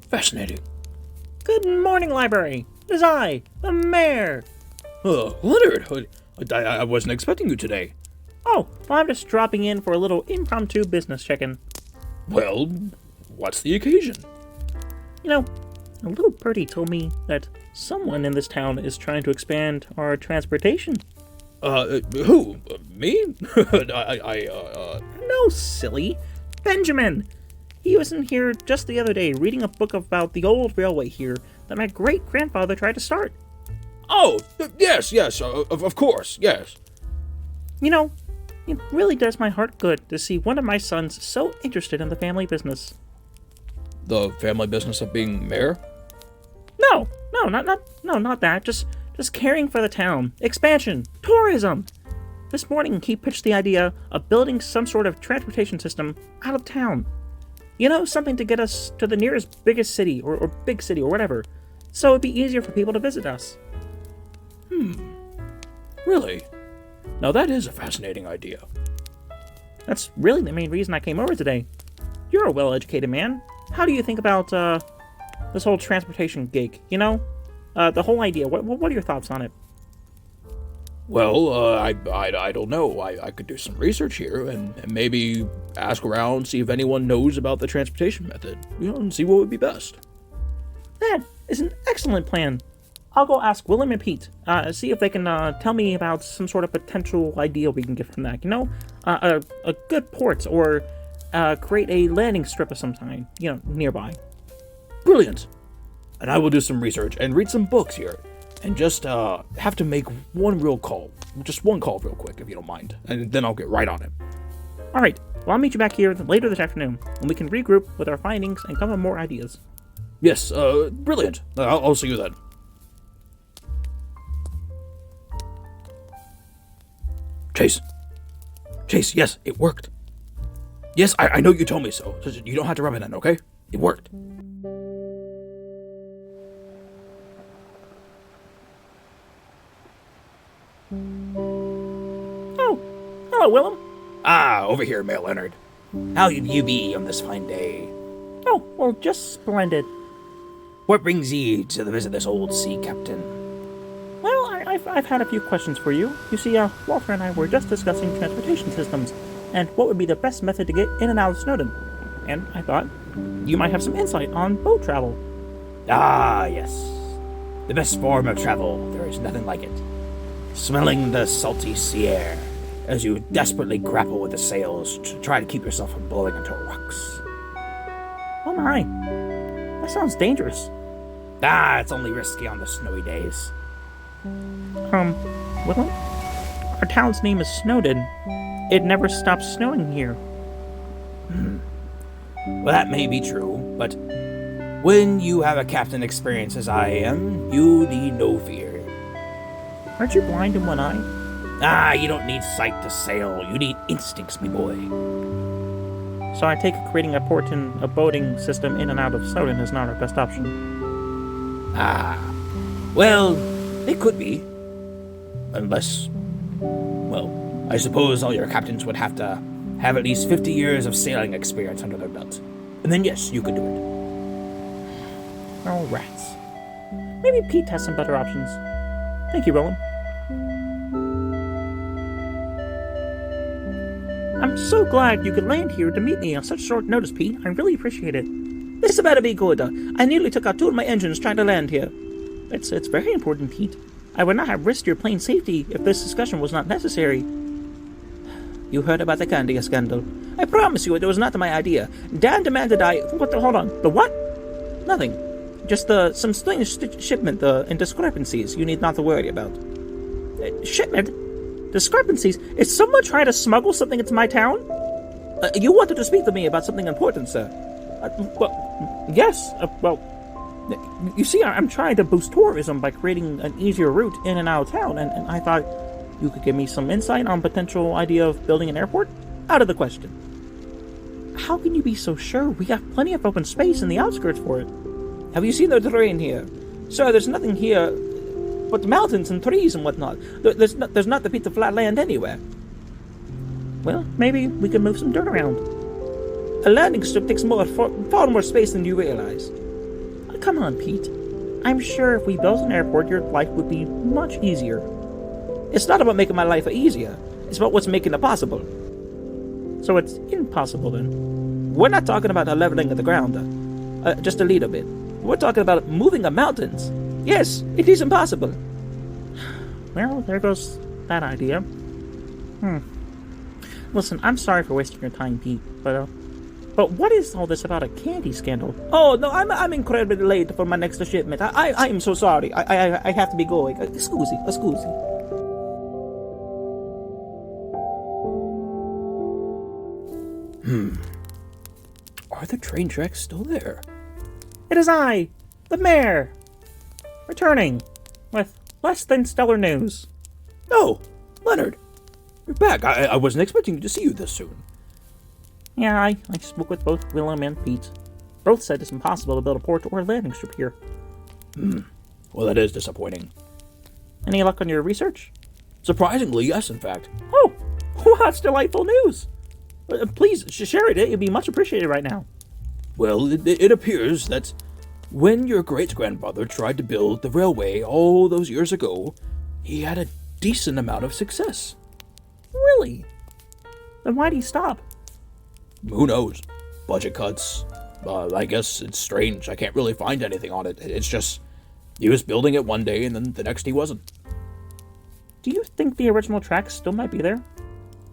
Fascinating. Good morning, library. It is I, the mayor. Leonard, I wasn't expecting you today. Oh, well, I'm just dropping in for a little impromptu business check-in. Well, what's the occasion? You know, a little birdie told me that someone in this town is trying to expand our transportation. Who? Me? No, silly. Benjamin. He was in here just the other day reading a book about the old railway here that my great-grandfather tried to start. Oh, yes, of course, yes. You know, it really does my heart good to see one of my sons so interested in the family business. The family business of being mayor? No, not that. Just caring for the town, expansion, tourism. This morning he pitched the idea of building some sort of transportation system out of town. You know, something to get us to the nearest biggest city or big city or whatever, so it'd be easier for people to visit us. Really? Now that is a fascinating idea. That's really the main reason I came over today. You're a well-educated man. How do you think about this whole transportation gig? You know, the whole idea. What are your thoughts on it? Well, I don't know. I could do some research here and maybe ask around, see if anyone knows about the transportation method, and see what would be best. That is an excellent plan. I'll go ask Willum and Pete, see if they can tell me about some sort of potential idea we can get from that. You know, a good port or create a landing strip of some kind, nearby. Brilliant. And I will do some research and read some books here. And just have to make one real call. Just one call real quick, if you don't mind. And then I'll get right on it. Alright, well I'll meet you back here later this afternoon, and we can regroup with our findings and come up with more ideas. Yes, brilliant. I'll see you then. Chase, yes, it worked. Yes, I know you told me so. You don't have to rub it in, okay? It worked. Oh, hello, Willum. Over here, Mayor Leonard. How you be on this fine day? Oh, well, just splendid. What brings ye to visit this old sea captain? Well, I've had a few questions for you. You see, Walter and I were just discussing transportation systems, and what would be the best method to get in and out of Snowden. And I thought you might have some insight on boat travel. Ah, yes. The best form of travel. There is nothing like it. Smelling the salty sea air as you desperately grapple with the sails to try to keep yourself from blowing into rocks. Oh my, that sounds dangerous. It's only risky on the snowy days. Willum? Our town's name is Snowden. It never stops snowing here. Well, that may be true, but when you have a captain experience as I am, you need no fear. Aren't you blind in one eye? You don't need sight to sail. You need instincts, me boy. So I take it creating a port and a boating system in and out of Snowden is not our best option. Well, it could be. Unless, well, I suppose all your captains would have to have at least 50 years of sailing experience under their belt. And then yes, you could do it. Oh, rats. Maybe Pete has some better options. Thank you, Willum. I'm so glad you could land here to meet me on such short notice, Pete. I really appreciate it. This better be good. I nearly took out two of my engines trying to land here. It's very important, Pete. I would not have risked your plane safety if this discussion was not necessary. You heard about the candy scandal. I promise you it was not my idea. Dan demanded hold on. The what? Nothing. Just some strange shipment and discrepancies you need not to worry about. Shipment? Discrepancies? Is someone trying to smuggle something into my town? You wanted to speak to me about something important, sir. Yes. You see, I'm trying to boost tourism by creating an easier route in and out of town, and I thought you could give me some insight on potential idea of building an airport? Out of the question. How can you be so sure? We got plenty of open space in the outskirts for it. Have you seen the terrain here? Sir, there's nothing here but mountains and trees and whatnot. There's not the piece of flat land anywhere. Well, maybe we can move some dirt around. A landing strip takes far more space than you realize. Come on, Pete. I'm sure if we built an airport, your life would be much easier. It's not about making my life easier. It's about what's making it possible. So it's impossible then. We're not talking about a leveling of the ground, just a little bit. We're talking about moving the mountains. Yes, it is impossible. Well, there goes that idea. Listen, I'm sorry for wasting your time, Pete, but what is all this about a candy scandal? Oh, no, I'm incredibly late for my next shipment. I am so sorry. I have to be going. Scusi. Are the train tracks still there? It is I, the mayor, returning with less than stellar news. Oh, Leonard, you're back. I wasn't expecting to see you this soon. Yeah, I spoke with both Willum and Pete. Both said it's impossible to build a port or a landing strip here. Well, that is disappointing. Any luck on your research? Surprisingly, yes, in fact. Oh, well, that's delightful news. Please, share it. It'd be much appreciated right now. Well, it appears that when your great-grandfather tried to build the railway all those years ago, he had a decent amount of success. Really? Then why'd he stop? Who knows? Budget cuts. I guess it's strange. I can't really find anything on it. It's just, he was building it one day and then the next he wasn't. Do you think the original tracks still might be there?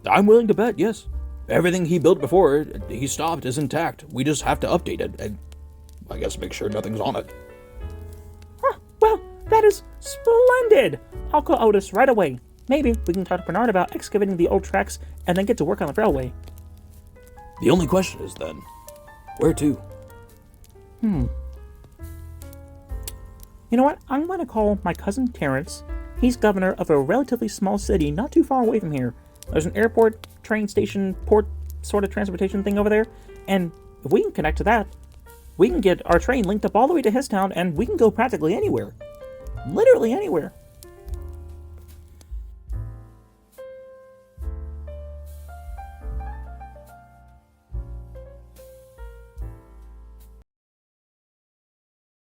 I'm willing to bet, yes. Everything he built before he stopped is intact. We just have to update it and, I guess, make sure nothing's on it. Huh, well, that is splendid! I'll call Otis right away. Maybe we can talk to Bernard about excavating the old tracks and then get to work on the railway. The only question is then, where to? You know what? I'm going to call my cousin Terrence. He's governor of a relatively small city not too far away from here. There's an airport, train station, port sort of transportation thing over there. And if we can connect to that, we can get our train linked up all the way to his town and we can go practically anywhere. Literally anywhere.